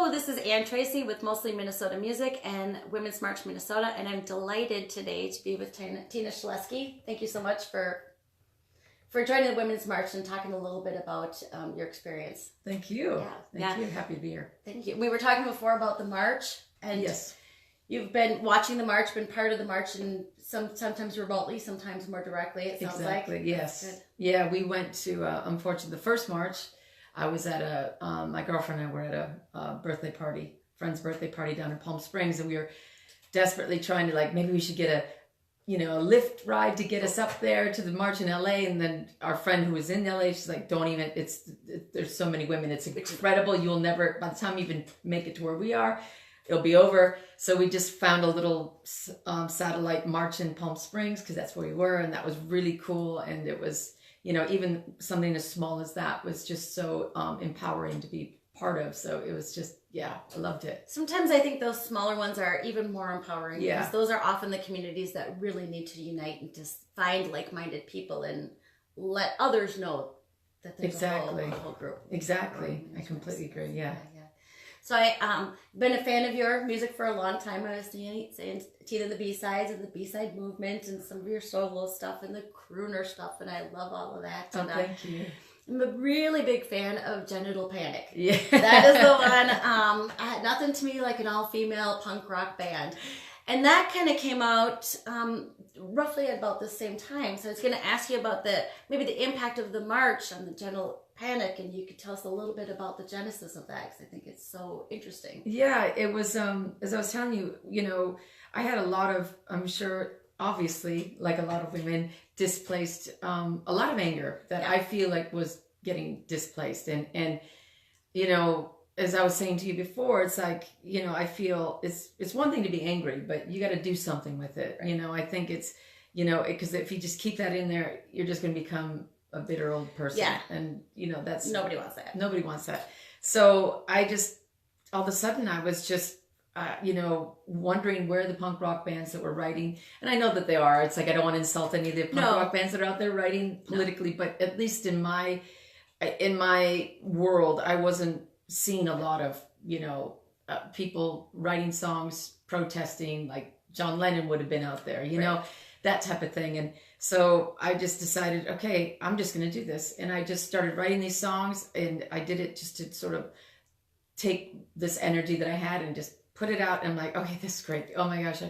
Hello, this is Ann Tracy with Mostly Minnesota Music and Women's March Minnesota, and I'm delighted today to be with Tina Schlieske. Thank you so much for joining the Women's March and talking a little bit about your experience. Thank you. Thank you. Happy to be here. Thank you. We were talking before about the march, and yes, you've been watching the march, been part of the march, and sometimes remotely, sometimes more directly. It sounds exactly. like Yes. Yeah, we went to unfortunately the first march. I was at my girlfriend and I were at a birthday party, friend's birthday party down in Palm Springs, and we were desperately trying to maybe we should get a Lyft ride to get us up there to the march in LA. And then our friend who was in LA, she's like, don't even, there's so many women. It's incredible. You'll never, by the time you even make it to where we are, it'll be over. So we just found a little satellite march in Palm Springs because that's where we were. And that was really cool. And it was, even something as small as that was just so empowering to be part of. So it was just, I loved it. Sometimes I think those smaller ones are even more empowering because those are often the communities that really need to unite and just find like-minded people and let others know that there's a whole group. Exactly. I completely agree. Yeah. So I've been a fan of your music for a long time. I was saying Tina the B-sides and the B-side movement and some of your solo stuff and the crooner stuff, and I love all of that. Oh, thank you. I'm a really big fan of Genital Panic. Yeah. That is the one. I had nothing to me like an all-female punk rock band. And that kind of came out roughly at about the same time. So I was going to ask you about maybe the impact of the march on the Genital Panic, and you could tell us a little bit about the genesis of that because I think it's so interesting. Yeah, it was, as I was telling you, I had a lot of, I'm sure, obviously, like a lot of women, displaced, a lot of anger that I feel like was getting displaced. And as I was saying to you before, it's like, I feel it's one thing to be angry, but you got to do something with it. Right. I think it's, because if you just keep that in there, you're just going to become a bitter old person. Yeah. And, that's... Nobody wants that. Nobody wants that. So I just, all of a sudden, I was just, wondering where the punk rock bands that were writing, and I know that they are, it's like, I don't want to insult any of the punk rock bands that are out there writing politically, but at least in my world, I wasn't seeing a lot of, people writing songs, protesting, like John Lennon would have been out there, that type of thing. And so I just decided, okay, I'm just going to do this. And I just started writing these songs, and I did it just to sort of take this energy that I had and just put it out. And I'm like, okay, this is great. Oh my gosh.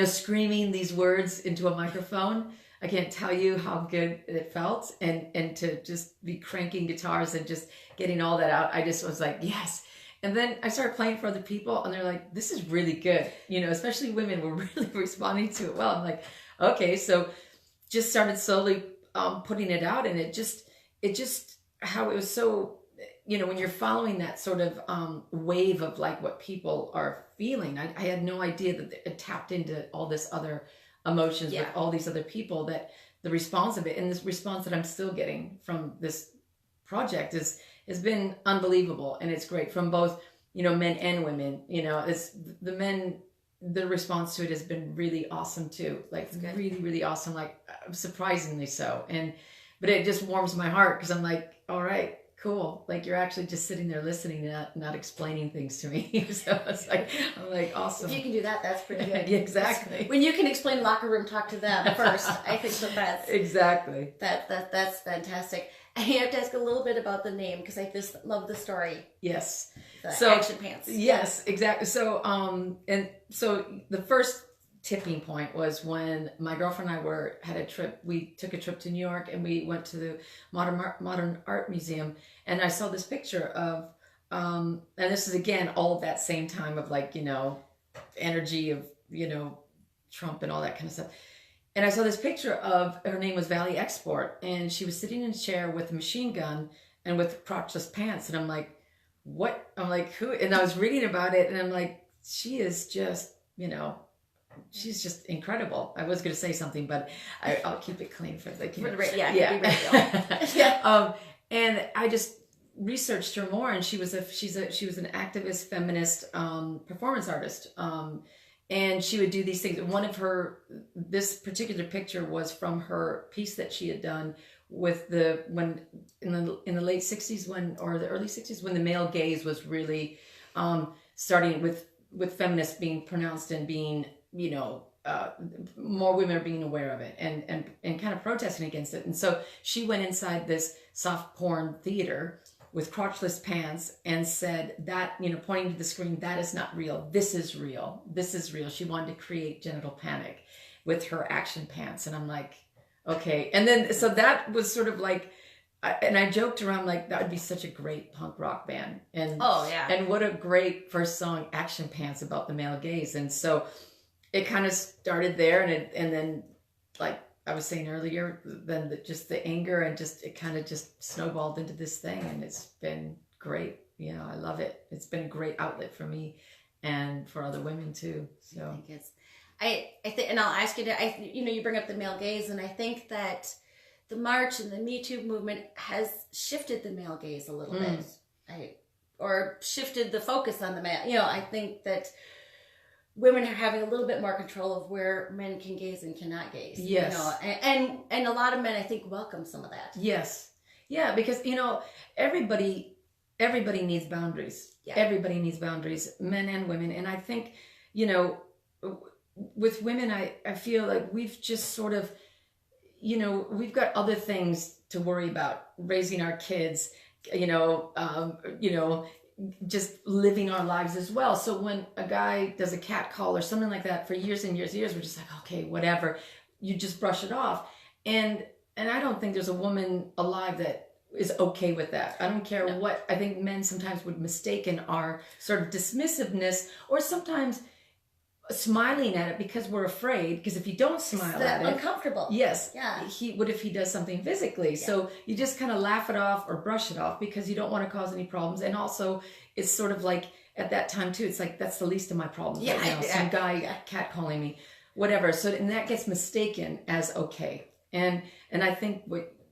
Screaming these words into a microphone. I can't tell you how good it felt. And to just be cranking guitars and just getting all that out. I just was like, yes. And then I started playing for other people, and they're like, this is really good. Especially women were really responding to it well. I'm like, okay. So just started slowly putting it out, and it just how it was so, when you're following that sort of wave of like what people are feeling, I had no idea that it tapped into all this other emotions with all these other people, that the response of it, and this response that I'm still getting from this project has been unbelievable. And it's great from both, men and women. It's the men, the response to it has been really awesome too. Like really, really awesome. Like surprisingly so. But it just warms my heart because I'm like, all right, cool. Like you're actually just sitting there listening and not explaining things to me. So it's like, I'm like, awesome. If you can do that, that's pretty good. Exactly. When you can explain locker room talk to them first, I think that's exactly. That's fantastic. I have to ask a little bit about the name because I just love the story. Yes. The action pants. Yes, exactly. So so the first tipping point was when my girlfriend and I had a trip. We took a trip to New York, and we went to the Modern Art Museum, and I saw this picture of and this is again all of that same time of like, energy of, Trump and all that kind of stuff. And I saw this picture of, her name was Valley Export, and she was sitting in a chair with a machine gun and with crotchless pants. And I'm like, what? I'm like, who? And I was reading about it, and I'm like, she is just, she's just incredible. I was going to say something, but I'll keep it clean for the and I just researched her more, and she was an activist, feminist, performance artist. And she would do these things. One of this particular picture was from her piece that she had done with in the late 60s or the early 60s, when the male gaze was really starting with feminists being pronounced and being, more women are being aware of it and kind of protesting against it. And so she went inside this soft porn theater with crotchless pants and said that, pointing to the screen, that is not real. This is real. This is real. She wanted to create genital panic with her action pants. And I'm like, okay. And then, so that was sort of like, and I joked around like, that would be such a great punk rock band. And oh yeah. And what a great first song, Action Pants, about the male gaze. And so it kind of started there, and then like I was saying earlier, then just the anger and it kind of just snowballed into this thing, and it's been great. I love it. It's been a great outlet for me and for other women too. So I think I think, and I'll ask you to, you bring up the male gaze, and I think that the march and the Me Too movement has shifted the male gaze a little bit, or shifted the focus on the male. I think that women are having a little bit more control of where men can gaze and cannot gaze. Yes. And a lot of men, I think, welcome some of that. Yes. Yeah, because, everybody needs boundaries. Yeah. Everybody needs boundaries, men and women. And I think, with women, I feel like we've just sort of, we've got other things to worry about, raising our kids, just living our lives as well. So when a guy does a cat call or something like that, for years and years and years, we're just like, okay, whatever. You just brush it off. And I don't think there's a woman alive that is okay with that. I don't care what. I think men sometimes would mistaken our sort of dismissiveness, or sometimes smiling at it because we're afraid, because if you don't smile at it, uncomfortable. Yes. Yeah. What if he does something physically? Yeah. So you just kind of laugh it off or brush it off because you don't want to cause any problems. And also it's sort of like at that time too, it's like, that's the least of my problems right now. Some guy catcalling me, whatever. So, and that gets mistaken as okay. And I think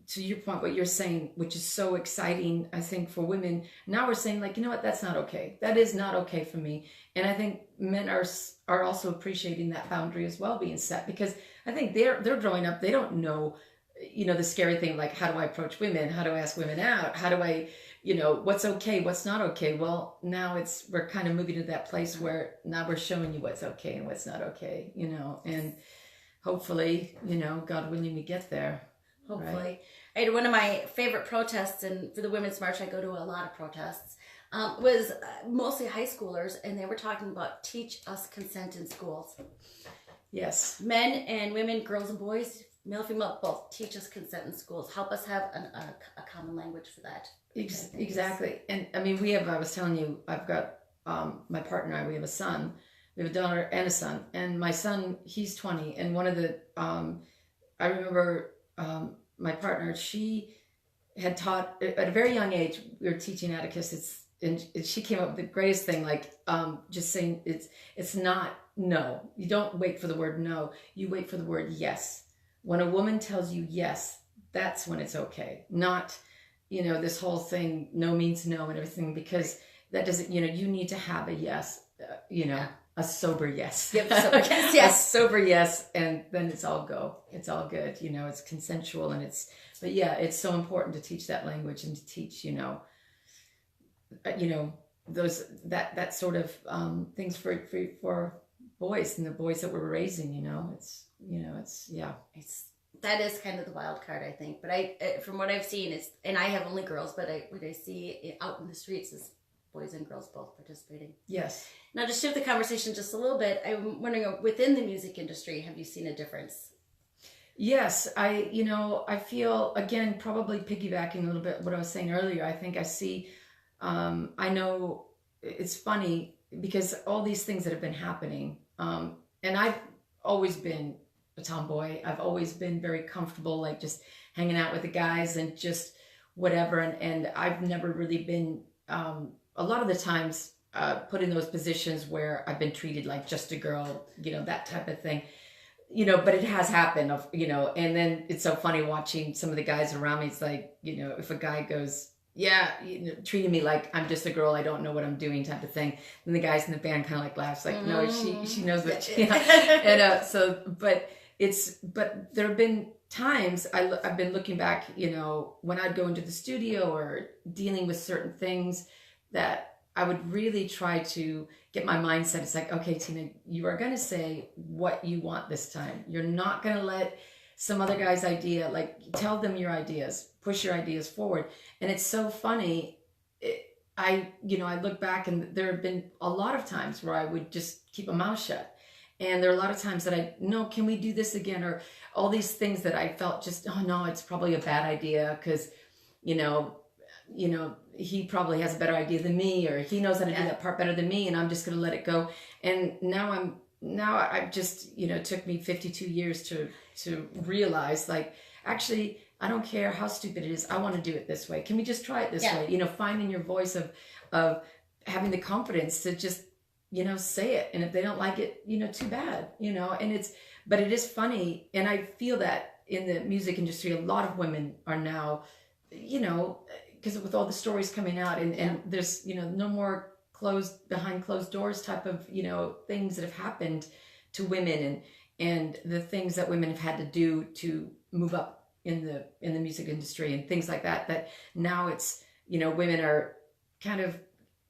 to your point, what you're saying, which is so exciting, I think, for women, now we're saying like, that's not okay. That is not okay for me. And I think men are also appreciating that boundary as well being set, because I think they're growing up, they don't know, the scary thing, like, how do I approach women? How do I ask women out? How do I, what's okay, what's not okay? Well, now we're kind of moving to that place where now we're showing you what's okay and what's not okay, and hopefully, God willing, we get there. Hopefully. Right? I had one of my favorite protests, and for the Women's March, I go to a lot of protests, was mostly high schoolers, and they were talking about teach us consent in schools. Yes. Men and women, girls and boys, male, female, both, teach us consent in schools. Help us have a common language for that. Exactly. And I mean, I was telling you, I've got my partner and I, we have a son. We have a daughter and a son. And my son, he's 20. And one of the, I remember my partner, she had taught, at a very young age, we were teaching atticus. And she came up with the greatest thing, like just saying it's not no. You don't wait for the word no. You wait for the word yes. When a woman tells you yes, that's when it's okay. Not, this whole thing, no means no and everything, because that doesn't, you need to have a yes, a sober yes. Yep, sober yes, yes. A sober yes, and then it's all go. It's all good. It's consensual, and but yeah, it's so important to teach that language and to teach, those that sort of things for boys and the boys that we're raising. That is kind of the wild card, I think. But from what I've seen, and I have only girls, but what I see out in the streets is boys and girls both participating. Yes. Now, to shift the conversation just a little bit, I'm wondering, within the music industry, have you seen a difference? Yes, I feel, again, probably piggybacking a little bit what I was saying earlier. I think I see. I know it's funny because all these things that have been happening, and I've always been a tomboy. I've always been very comfortable, like just hanging out with the guys and just whatever. And I've never really been, a lot of the times, put in those positions where I've been treated like just a girl, that type of thing. But it has happened, and then it's so funny watching some of the guys around me. It's like, if a guy goes, yeah, treating me like I'm just a girl, I don't know what I'm doing type of thing. And the guys in the band kind of like laughs, like, no, she knows what she, and but there have been times I've been looking back, when I'd go into the studio or dealing with certain things that I would really try to get my mindset. It's like, okay, Tina, you are going to say what you want this time. You're not going to let some other guy's idea, like, tell them your ideas, push your ideas forward. And it's so funny. I look back, and there have been a lot of times where I would just keep a mouth shut. And there are a lot of times that no, can we do this again? Or all these things that I felt just, oh no, it's probably a bad idea because, he probably has a better idea than me, or he knows how to do that part better than me, and I'm just going to let it go. And now I've just, it took me 52 years to realize, like, actually, I don't care how stupid it is. I want to do it this way. Can we just try it this way? Finding your voice of having the confidence to just, say it. And if they don't like it, too bad, but it is funny. And I feel that in the music industry, a lot of women are now, because with all the stories coming out, and there's, no more behind closed doors type of, things that have happened to women, and the things that women have had to do to move up in the music industry and things like that now it's, women are kind of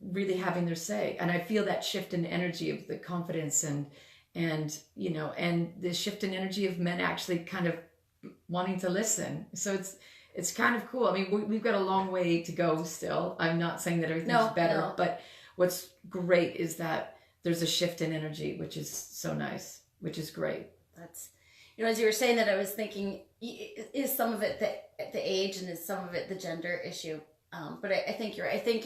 really having their say. And I feel that shift in energy of the confidence and the shift in energy of men actually kind of wanting to listen. So it's kind of cool. I mean, we've got a long way to go still. I'm not saying that everything's better, but what's great is that there's a shift in energy, which is so nice, which is great. That's, as you were saying that, I was thinking, is some of it the age, and is some of it the gender issue? But I think you're right. I think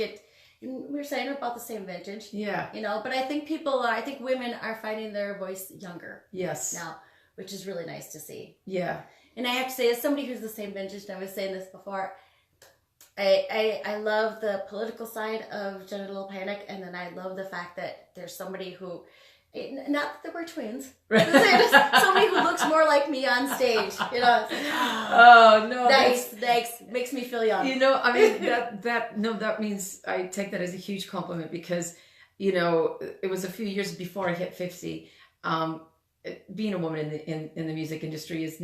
we were saying about the same vintage. Yeah. But I think I think women are finding their voice younger. Yes. Now, which is really nice to see. Yeah. And I have to say, as somebody who's the same vintage, and I was saying this before, I love the political side of Genital Panic, and then I love the fact that there's somebody who, not that we're twins, somebody who looks more like me on stage, Oh no, thanks, makes me feel young. I mean, that means I take that as a huge compliment, because, it was a few years before I hit 50. Being a woman in the music industry it's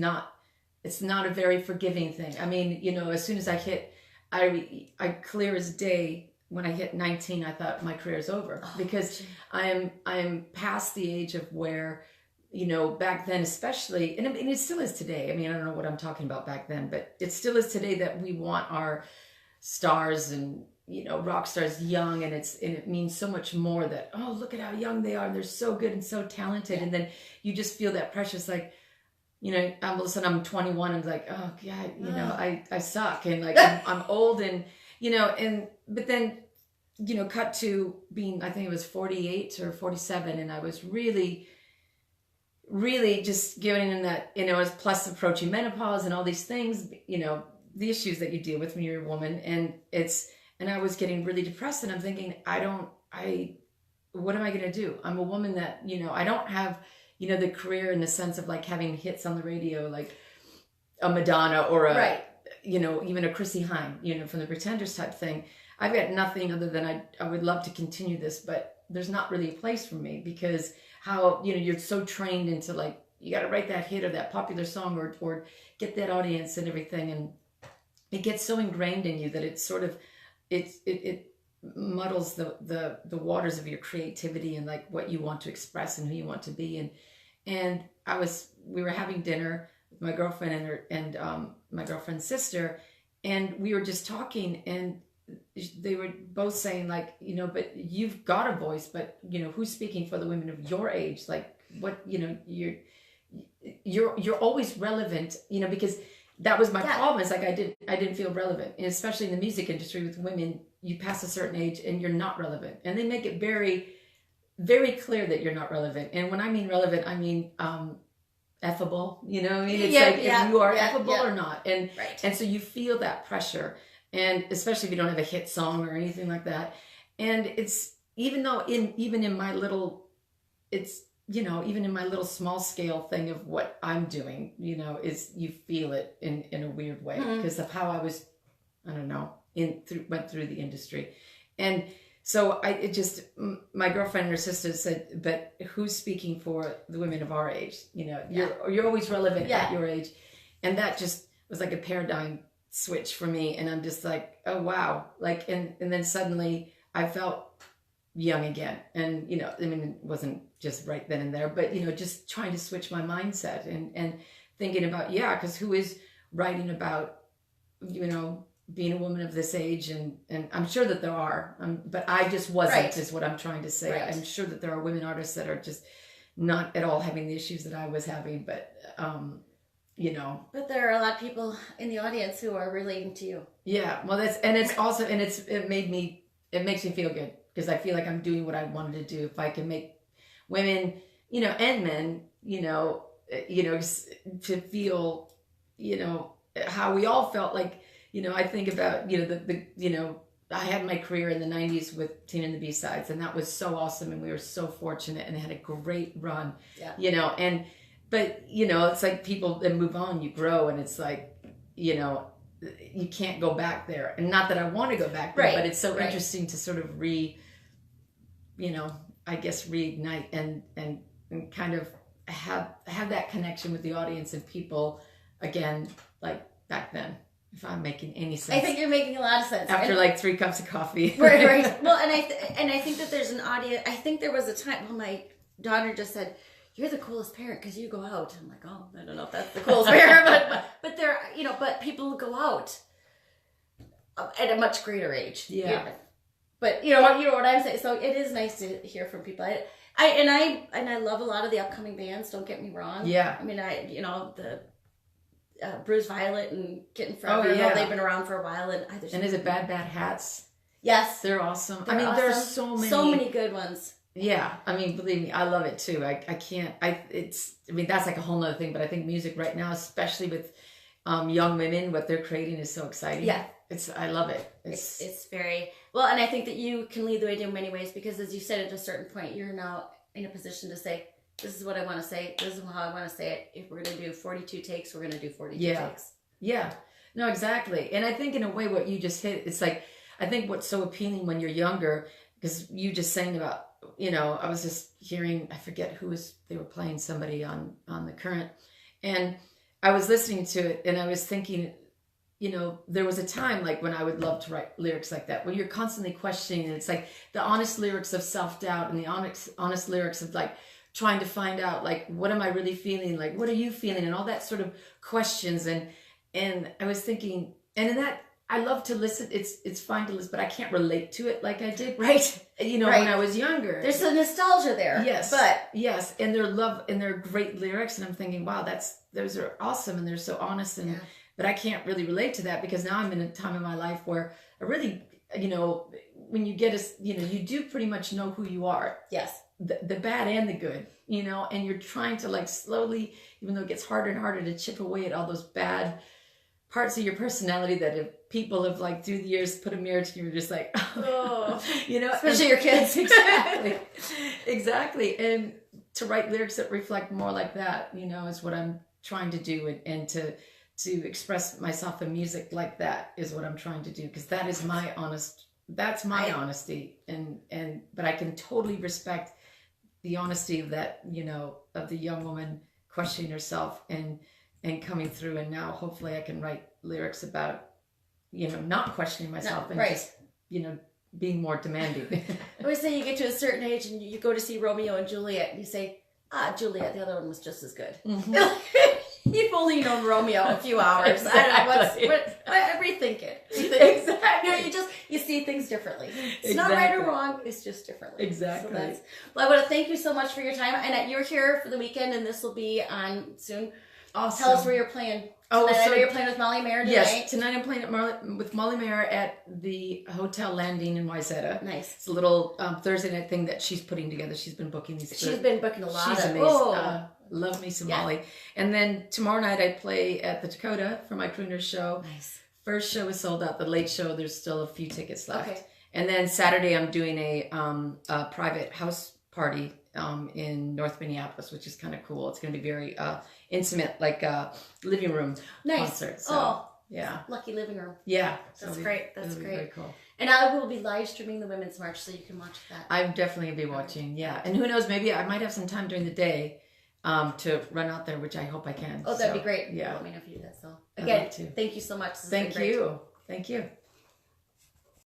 not a very forgiving thing. I mean, as soon as I hit, I clear as day, when I hit 19, I thought my career's over, because I'm past the age of where, back then especially, and it still is today. I mean, I don't know what I'm talking about back then, but it still is today that we want our stars and, rock stars young, and it means so much more that, oh, look at how young they are, and they're so good and so talented. And then you just feel that pressure. It's like, all of a sudden I'm 21 and like, oh God, I suck, and like I'm old, and but then, cut to being, I think it was 48 or 47, and I was really, really just giving in that, as plus approaching menopause and all these things, the issues that you deal with when you're a woman, and I was getting really depressed, and I'm thinking, what am I going to do? I'm a woman that, I don't have, the career in the sense of like having hits on the radio, like a Madonna or even a Chrissy Hynde, from the Pretenders type thing. I've got nothing other than I would love to continue this, but there's not really a place for me, because how, you're so trained into like, you got to write that hit or that popular song or get that audience and everything. And it gets so ingrained in you that it's sort of, it muddles the waters of your creativity and like what you want to express and who you want to be. And we were having dinner with my girlfriend and my girlfriend's sister, and we were just talking, and they were both saying like, but you've got a voice, but who's speaking for the women of your age? Like, what, you're always relevant, because that was my problem. It's like I didn't feel relevant, and especially in the music industry with women, you pass a certain age and you're not relevant, and they make it very, very clear that you're not relevant. And when I mean relevant, I mean effable. It's like if you are effable or not, and so you feel that pressure, and especially if you don't have a hit song or anything like that. And it's even in my little small scale thing of what I'm doing, is you feel it in a weird way, because of how I was, I don't know, went through the industry. And so my girlfriend and her sister said, but who's speaking for the women of our age? You're always relevant at your age. And that just was like a paradigm switch for me. And I'm just like, oh, wow. Like, and then suddenly I felt young again. And, you know, I mean, it wasn't just right then and there, but, you know, just trying to switch my mindset and thinking about, yeah, because who is writing about, you know, being a woman of this age, and I'm sure that there are, but I just wasn't, Right. is what I'm trying to say. Right. I'm sure that there are women artists that are just not at all having the issues that I was having, but, you know. But there are a lot of people in the audience who are relating to you. Yeah, well, it makes me feel good, because I feel like I'm doing what I wanted to do. If I can make women, you know, and men, you know, to feel, you know, how we all felt like, you know, I think about, you know, the you know, I had my career in the 90s with Tina and the B-Sides, and that was so awesome, and we were so fortunate and had a great run, you know, but, you know, it's like people that move on, you grow, and it's like, you know, you can't go back there. And not that I want to go back there, but it's so interesting to sort of reignite and kind of have that connection with the audience and people again, like back then. If I'm making any sense. I think you're making a lot of sense. After like 3 cups of coffee. Right. Well, and I think that there's an audience. I think there was a time when my daughter just said, "You're the coolest parent because you go out." I'm like, "Oh, I don't know if that's the coolest parent," but there, you know, but people go out at a much greater age. Yeah. But you know what I'm saying. So it is nice to hear from people. I love a lot of the upcoming bands. Don't get me wrong. Yeah. I mean, the Bruised Violet and Kitten Forever. They've been around for a while, and is it Bad Hats? Yes, they're awesome. They're awesome. There's so many good ones. Yeah, I mean, believe me, I love it too. That's like a whole nother thing. But I think music right now, especially with young women, what they're creating is so exciting. Yeah, I love it. It's very well, and I think that you can lead the way in many ways, because as you said, at a certain point, you're now in a position to say, "This is what I want to say. This is how I want to say it. If we're going to do 42 takes, we're going to do 42 takes." Yeah. No, exactly. And I think in a way what you just hit, it's like, I think what's so appealing when you're younger, because you just saying about, you know, I was just hearing, I forget they were playing somebody on the Current, and I was listening to it and I was thinking, you know, there was a time like when I would love to write lyrics like that, when you're constantly questioning, and it's like the honest lyrics of self-doubt and the honest lyrics of like, trying to find out, like, what am I really feeling? Like, what are you feeling? And all that sort of questions. And I was thinking, and in that, I love to listen. It's fine to listen, but I can't relate to it like I did. Right. You know, when I was younger. There's some nostalgia there. Yes. But. Yes. And they're great lyrics. And I'm thinking, wow, those are awesome. And they're so honest. But I can't really relate to that, because now I'm in a time in my life where I really, you know, when you you do pretty much know who you are. Yes. The bad and the good, you know, and you're trying to like slowly, even though it gets harder and harder, to chip away at all those bad parts of your personality that if people have like through the years put a mirror to you, you're just like, oh, you know, especially your kids. Exactly. And to write lyrics that reflect more like that, you know, is what I'm trying to do, and to express myself in music like that is what I'm trying to do, because that is my honesty, but I can totally respect the honesty of that, you know, of the young woman questioning herself and coming through. And now hopefully I can write lyrics about, you know, not questioning myself and just, you know, being more demanding. I always say you get to a certain age and you go to see Romeo and Juliet and you say, Juliet, the other one was just as good. Mm-hmm. You've only known Romeo a few hours. Exactly. I don't know I rethink it. Exactly. You know, you see things differently. It's not right or wrong. It's just differently. Exactly. So I want to thank you so much for your time. And you're here for the weekend, and this will be on soon. Awesome. Tell us where you're playing. Tonight. I know you're playing with Molly Mayer tonight. Yes, tonight I'm playing with Molly Mayer at the Hotel Landing in Wayzata. Nice. It's a little Thursday night thing that she's putting together. She's been booking these. She's been booking a lot. She's amazing. Love me some Molly. And then tomorrow night I play at the Dakota for my crooner show. Nice. First show is sold out. The late show, there's still a few tickets left. Okay. And then Saturday I'm doing a private house party in North Minneapolis, which is kind of cool. It's going to be very intimate, like a living room concert. So, yeah. Lucky living room. Yeah. That's great. That's great. Very cool. And I will be live streaming the Women's March, so you can watch that. I'm definitely going to be watching, yeah. And who knows, maybe I might have some time during the day to run out there, which I hope I can. Oh, that'd be great. Yeah. Let me know if you do that. So, again, thank you so much. Thank you. Thank you.